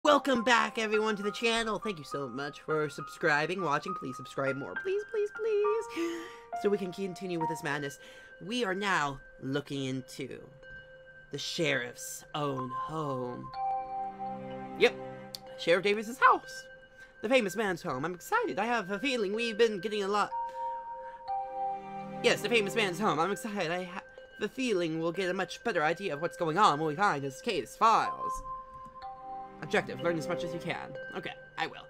Welcome back, everyone, to the channel. Thank you so much for subscribing, watching. Please subscribe more. Please, please, please. So we can continue with this madness. We are now looking into the sheriff's own home. Yep, Sheriff Davis's house. The famous man's home. I'm excited. I have a feeling we've been getting a lot. Yes, the famous man's home. I'm excited. I have the feeling we'll get a much better idea of what's going on when we find his case files. Objective, learn as much as you can. Okay, I will.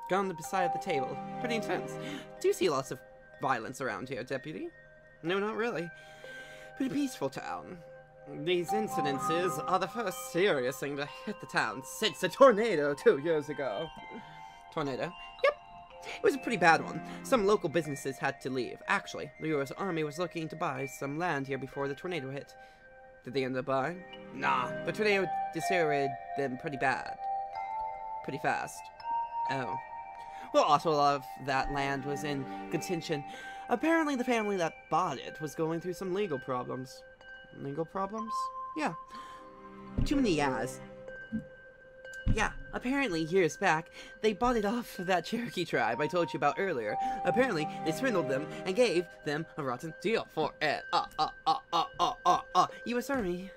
Go on the side of the table. Pretty intense. Do you see lots of violence around here, Deputy? No, not really. Pretty peaceful town. These incidences are the first serious thing to hit the town since the tornado 2 years ago. Tornado? Yep. It was a pretty bad one. Some local businesses had to leave. Actually, the U.S. Army was looking to buy some land here before the tornado hit. Did they end up buying? Nah, the tornado deteriorated them pretty bad. Pretty fast. Oh. Well, also a lot of that land was in contention. Apparently the family that bought it was going through some legal problems. Legal problems? Yeah. Too many yeahs. Yeah, apparently years back, they bought it off of that Cherokee tribe I told you about earlier. Apparently, they swindled them and gave them a rotten deal for it. U.S. Army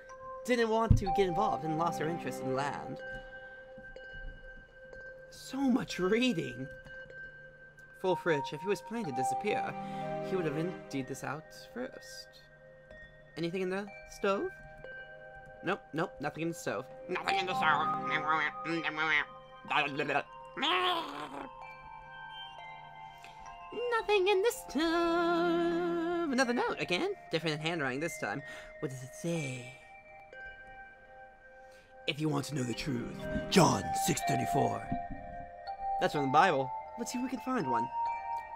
didn't want to get involved and lost their interest in land. So much reading. Full Fridge, if he was planning to disappear, he would have emptied this out first. Anything in the stove? Nope, nope, nothing in the stove. Nothing in the stove. Nothing in the stove. Another note, again. Different handwriting this time. What does it say? If you want to know the truth, John 6:34. That's from the Bible. Let's see if we can find one.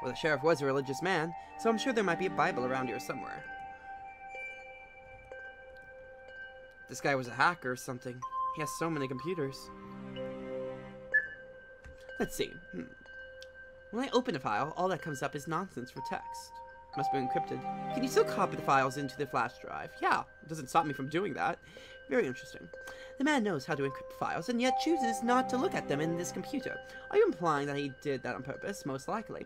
Well, the sheriff was a religious man, so I'm sure there might be a Bible around here somewhere. This guy was a hacker or something. He has so many computers. Let's see. When I open a file, all that comes up is nonsense for text. Must be encrypted. Can you still copy the files into the flash drive? Yeah, it doesn't stop me from doing that. Very interesting. The man knows how to encrypt files, and yet chooses not to look at them in this computer. Are you implying that he did that on purpose? Most likely.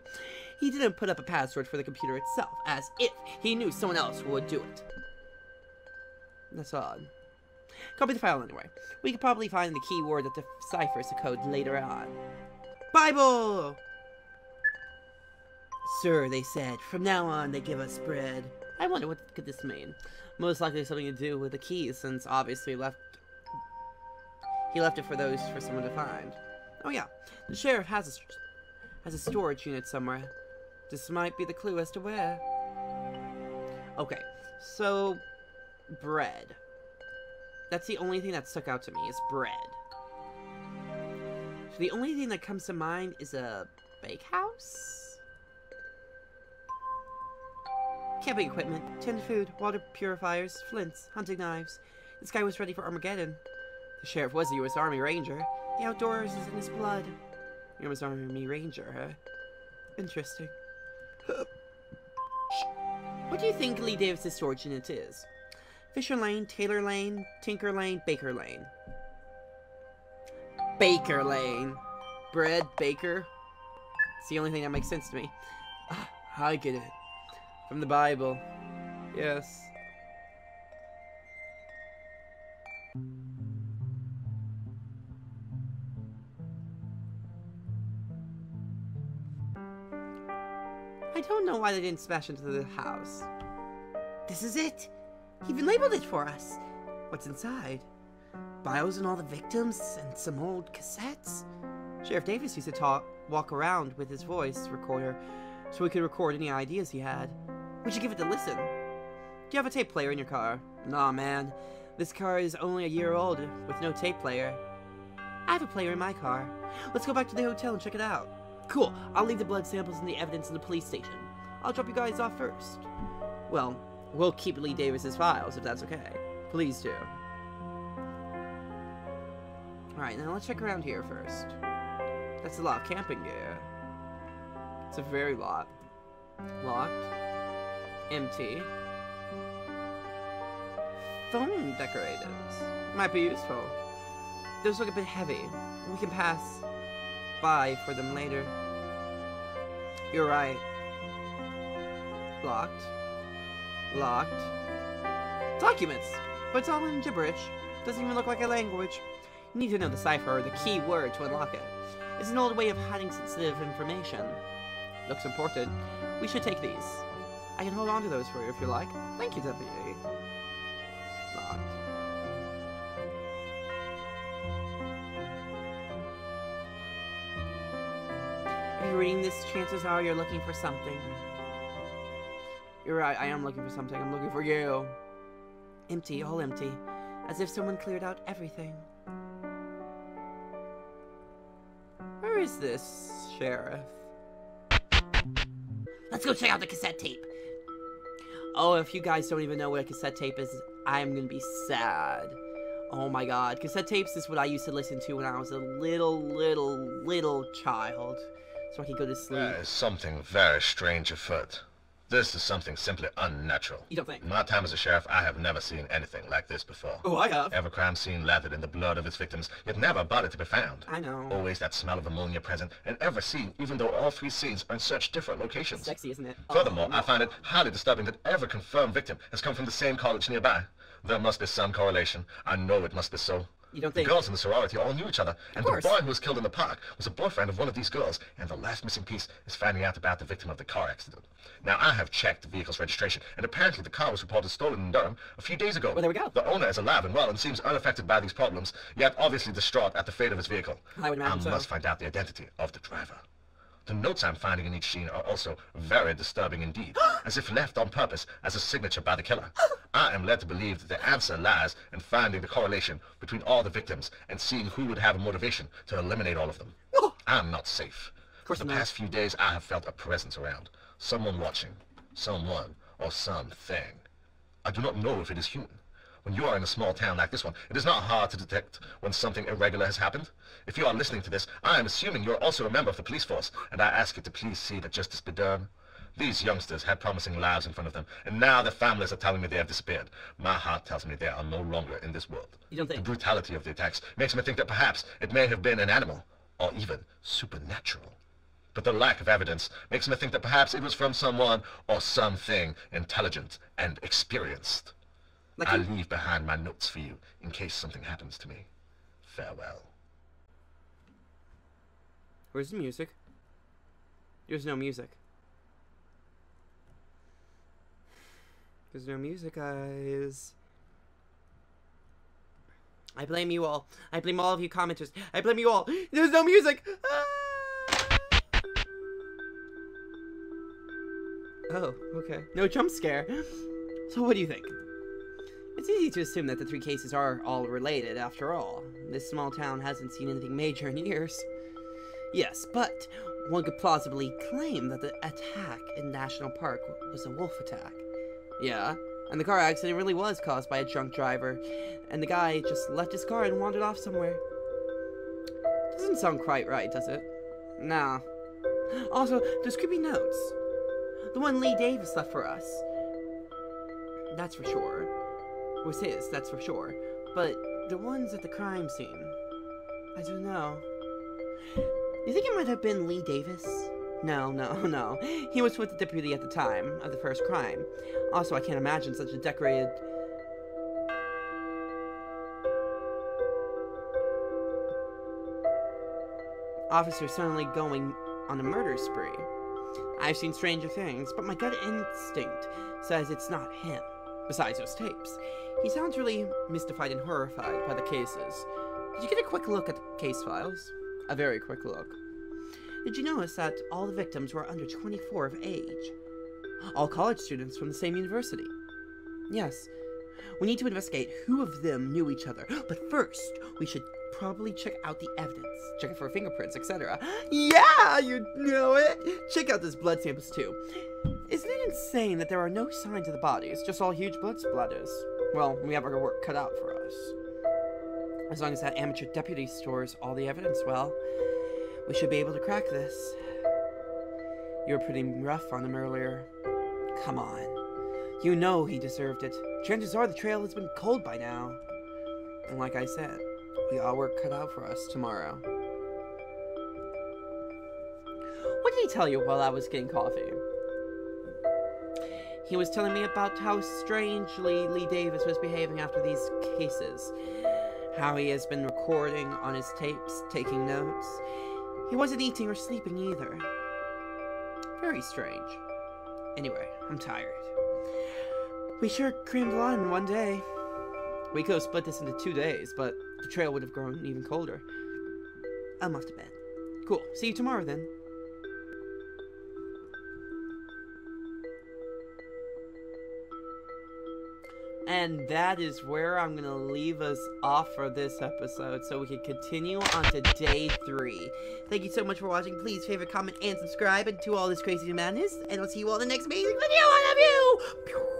He didn't put up a password for the computer itself, as if he knew someone else would do it. That's odd. Copy the file anyway. We could probably find the keyword that deciphers the code later on. Bible! Sir, they said, from now on they give us bread. I wonder what could this mean. Most likely something to do with the keys, since obviously he left it for someone to find. Oh yeah, the sheriff has a storage unit somewhere. This might be the clue as to where. Okay, so bread. That's the only thing that stuck out to me, is bread. So the only thing that comes to mind is a bakehouse? Camping equipment, tinned food, water purifiers, flints, hunting knives. This guy was ready for Armageddon. The sheriff was a U.S. Army Ranger. The outdoors is in his blood. U.S. Army Ranger, huh? Interesting. What do you think Lee Davis' storage unit is? Fisher Lane, Taylor Lane, Tinker Lane, Baker Lane. Baker Lane. Bread, baker. It's the only thing that makes sense to me. I get it. From the Bible. Yes. I don't know why they didn't smash into the house. This is it. He even labeled it for us. What's inside? Bios and all the victims and some old cassettes? Sheriff Davis used to walk around with his voice recorder so he could record any ideas he had. We should give it a listen. Do you have a tape player in your car? Nah, man. This car is only a year old with no tape player. I have a player in my car. Let's go back to the hotel and check it out. Cool. I'll leave the blood samples and the evidence in the police station. I'll drop you guys off first. Well, we'll keep Lee Davis's files, if that's okay. Please do. Alright, now let's check around here first. That's a lot of camping gear. It's a very lot. Locked. Empty. Phone decorators. Might be useful. Those look a bit heavy. We can pass by for them later. You're right. Locked. Locked. Documents! But it's all in gibberish. Doesn't even look like a language. You need to know the cipher or the key word to unlock it. It's an old way of hiding sensitive information. Looks important. We should take these. I can hold on to those for you if you like. Thank you, Deputy. Locked. If you're reading this, chances are you're looking for something. You're right, I am looking for something. I'm looking for you. Empty, all empty. As if someone cleared out everything. Where is this, Sheriff? Let's go check out the cassette tape. Oh, if you guys don't even know what a cassette tape is, I'm gonna be sad. Oh my god. Cassette tapes is what I used to listen to when I was a little child. So I could go to sleep. There is something very strange afoot. This is something simply unnatural. You don't think? In my time as a sheriff, I have never seen anything like this before. Oh, I have. Every crime scene lathered in the blood of its victims, yet never a body to be found. I know. Always that smell of ammonia present in every scene, even though all three scenes are in such different locations. Sexy, isn't it? Furthermore, I find it highly disturbing that every confirmed victim has come from the same college nearby. There must be some correlation. I know it must be so. You don't The think? girls in the sorority all knew each other, and the course. boy who was killed in the park was a boyfriend of one of these girls, and the last missing piece is finding out about the victim of the car accident. Now, I have checked the vehicle's registration, and apparently the car was reported stolen in Durham a few days ago. Well, there we go. The owner is alive and well and seems unaffected by these problems, yet obviously distraught at the fate of his vehicle. I would imagine so. must find out the identity of the driver. The notes I'm finding in each scene are also very disturbing indeed, as if left on purpose as a signature by the killer. I am led to believe that the answer lies in finding the correlation between all the victims and seeing who would have a motivation to eliminate all of them. I'm not safe. Of course For I'm the not. past few days, I have felt a presence around. Someone watching. Someone or something. I do not know if it is human. When you are in a small town like this one, it is not hard to detect when something irregular has happened. If you are listening to this, I am assuming you're also a member of the police force, and I ask you to please see that justice be done. These youngsters had promising lives in front of them, and now their families are telling me they have disappeared. My heart tells me they are no longer in this world. You don't The think? brutality of the attacks makes me think that perhaps it may have been an animal, or even supernatural. But the lack of evidence makes me think that perhaps it was from someone or something intelligent and experienced. Like I leave behind my notes for you in case something happens to me. Farewell. Where's the music? There's no music. There's no music, guys. I blame you all. I blame all of you commenters. I blame you all. There's no music! Ah! Oh, okay. No jump scare. So what do you think? It's easy to assume that the three cases are all related, after all. This small town hasn't seen anything major in years. Yes, but one could plausibly claim that the attack in National Park was a wolf attack. Yeah, and the car accident really was caused by a drunk driver, and the guy just left his car and wandered off somewhere. Doesn't sound quite right, does it? Nah. Also, those creepy notes. The one Lee Davis left for us. That's for sure. Was his, that's for sure. But the ones at the crime scene, I don't know. You think it might have been Lee Davis? No. He was with the deputy at the time of the first crime. Also, I can't imagine such a decorated... officer suddenly going on a murder spree. I've seen stranger things, but my gut instinct says it's not him. Besides those tapes, he sounds really mystified and horrified by the cases. Did you get a quick look at the case files? A very quick look. Did you notice that all the victims were under 24 of age? All college students from the same university. Yes, we need to investigate who of them knew each other, but first, we should probably check out the evidence. Check it for fingerprints, etc. Yeah, you know it! Check out those blood samples too. Isn't it insane that there are no signs of the bodies, just all huge blood splatters? Well, we have our work cut out for us. As long as that amateur deputy stores all the evidence well, we should be able to crack this. You were pretty rough on him earlier. Come on. You know he deserved it. Chances are the trail has been cold by now. And like I said, We got work cut out for us tomorrow. What did he tell you while I was getting coffee? He was telling me about how strangely Lee Davis was behaving after these cases. How he has been recording on his tapes, taking notes. He wasn't eating or sleeping either. Very strange. Anyway, I'm tired. We sure crammed a lot in one day. We could have split this into 2 days, but the trail would have grown even colder. I'm off to bed. Cool. See you tomorrow then. And that is where I'm going to leave us off for this episode, so we can continue on to day 3. Thank you so much for watching. Please favorite, comment, and subscribe, and to all this crazy madness. And I'll see you all in the next amazing video. I love you!